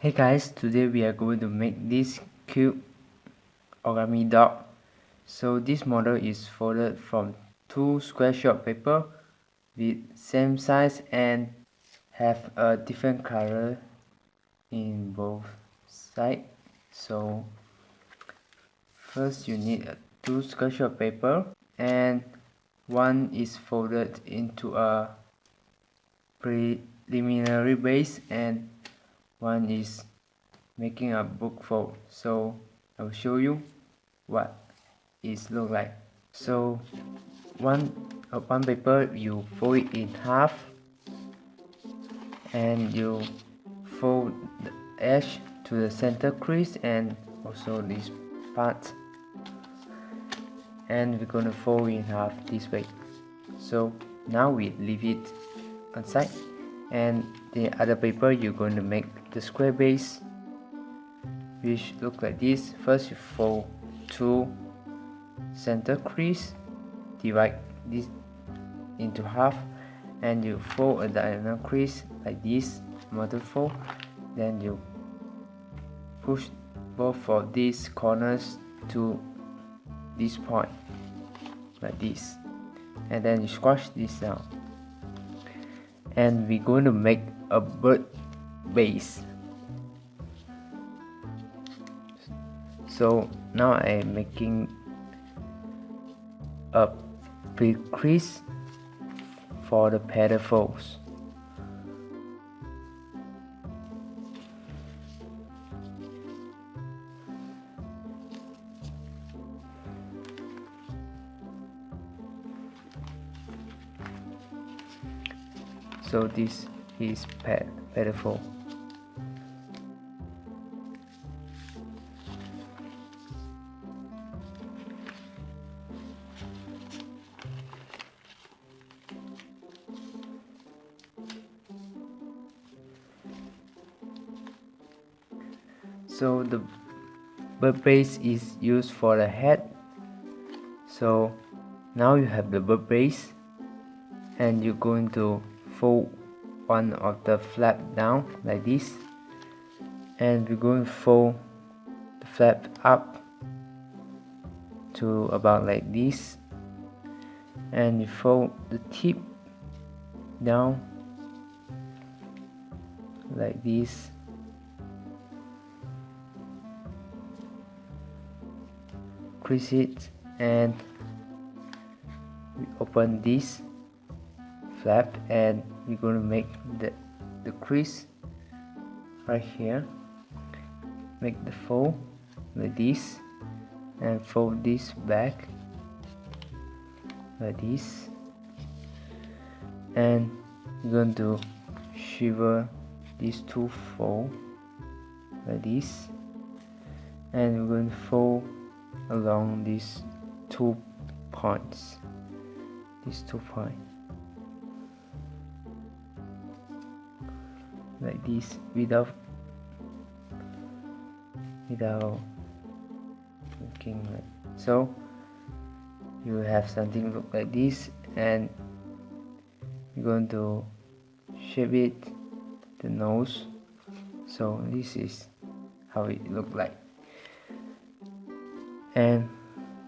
Hey guys, today we are going to make this cute origami dog. So this model is folded from two square sheet paper with same size and have a different color in both sides. So first you need two square sheet paper, and one is folded into a preliminary base and one is making a book fold. So I will show you what it looks like. So one paper, you fold it in half and you fold the edge to the center crease and also this part, and we're gonna fold in half this way. So now we leave it on side, and the other paper you're going to make the square base, which look like this. First you fold two center crease, divide this into half, and you fold a diagonal crease like this, multiple, then you push both of these corners to this point like this, and then you squash this down, and we're going to make a bird base. So now I'm making a pre-crease for the petal folds. So this is petal fold. So the bird base is used for the head. So now you have the bird base, and you're going to fold one of the flap down like this, and we're going to fold the flap up to about like this, and you fold the tip down like this, crease it, and we open this flap, and we're going to make the crease right here, make the fold like this, and fold this back like this, and we're going to shiver these two fold like this, and we're going to fold along these 2 points, like this, without looking like so. You have something look like this, and you're going to shape it, the nose. So this is how it look like. And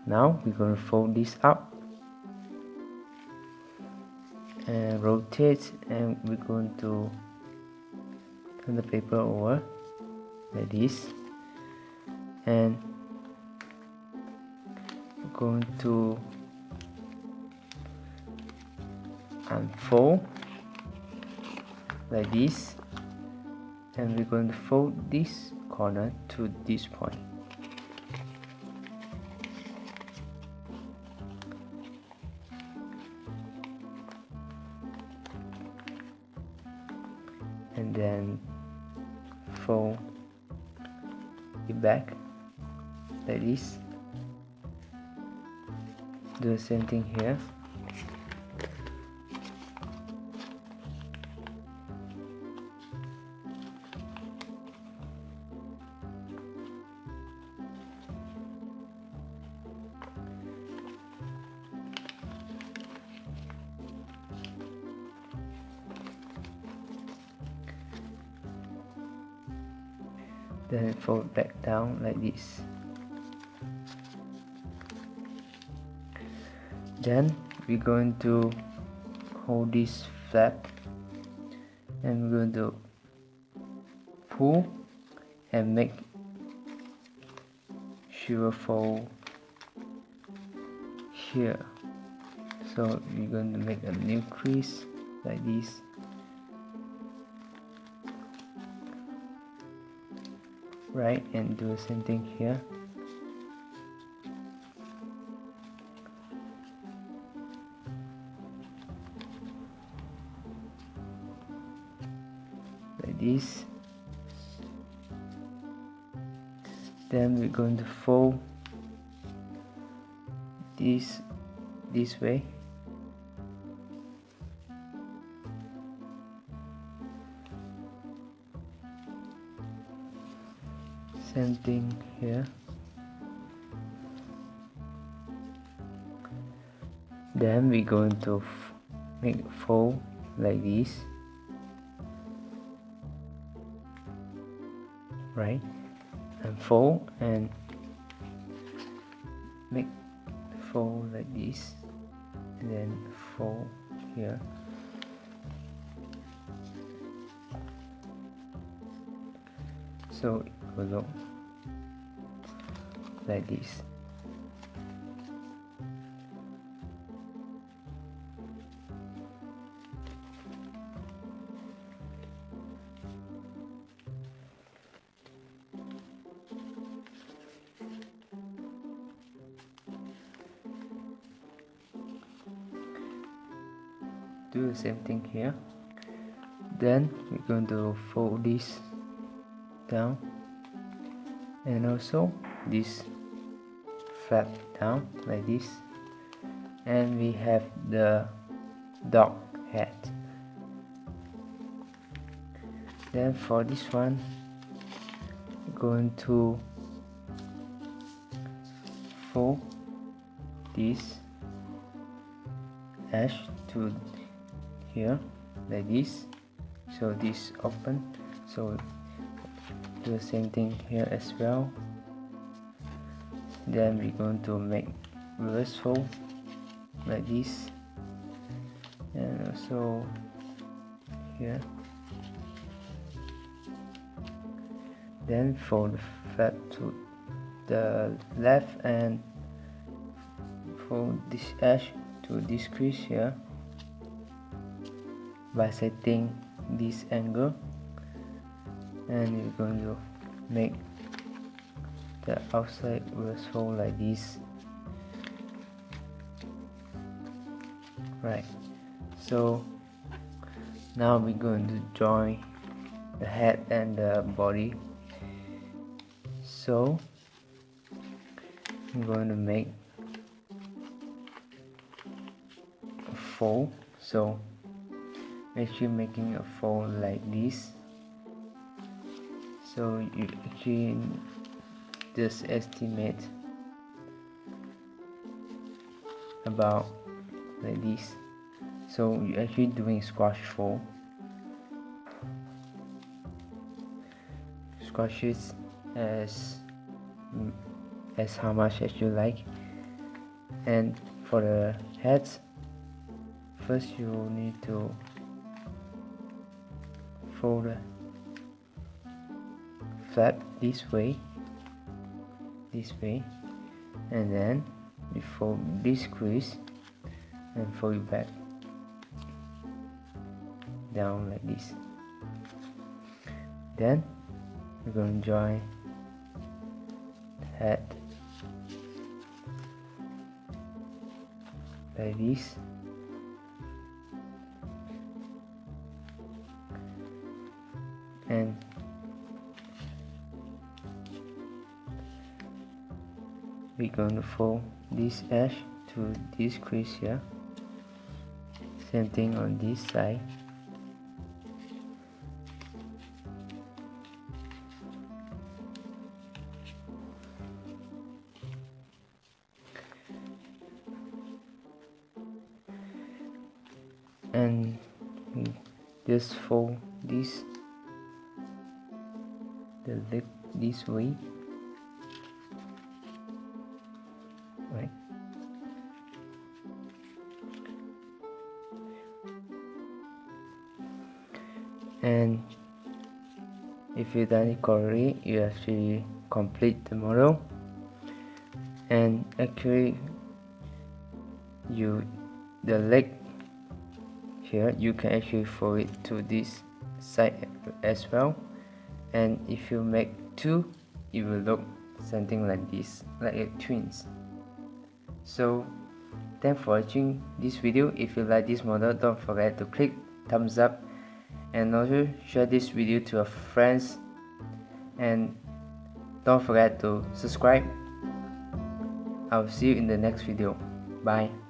now we're going to fold this up and rotate, and we're going to turn the paper over like this, and we're going to unfold like this, and we're going to fold this corner to this point. And then fold it back like this. Do the same thing here. then fold back down like this. Then we're going to hold this flap and we're going to pull and make sure fold here. So we're going to make a new crease like this. Right, and do the same thing here. Like this. Then we're going to fold this way. Same thing here. Then we're going to make a fold like this, right? And fold and make the fold like this, and then fold here. So it will look like this. Do the same thing here. Then we're going to fold this down, and also this flap down like this, and we have the dog head. Then for this one, we're going to fold this edge to here like this, so this open. So do the same thing here as well. Then we're going to make reverse fold like this, and also here. Then fold the flap to the left and fold this edge to this crease here by setting this angle, and we're going to make the outside reverse fold like this. Right, so now we're going to join the head and the body. So I'm going to make a fold. So actually making a fold like this. So you actually just estimate about like this. So you're actually doing squash fold. Squashes as how much as you like. And for the heads, first you need to fold the flap this way, and then you fold this crease and fold it back down like this. Then we're going to join the head like this, and we're going to fold this edge to this crease here. Same thing on this side. And we just fold this the leg this way, right? And if you done it correctly, you actually complete the model. And actually, the leg here, you can actually fold it to this side as well. And if you make two, it will look something like this, like a twins. So thanks for watching this video. If you like this model, don't forget to click thumbs up and also share this video to your friends, and don't forget to subscribe. I'll see you in the next video. Bye.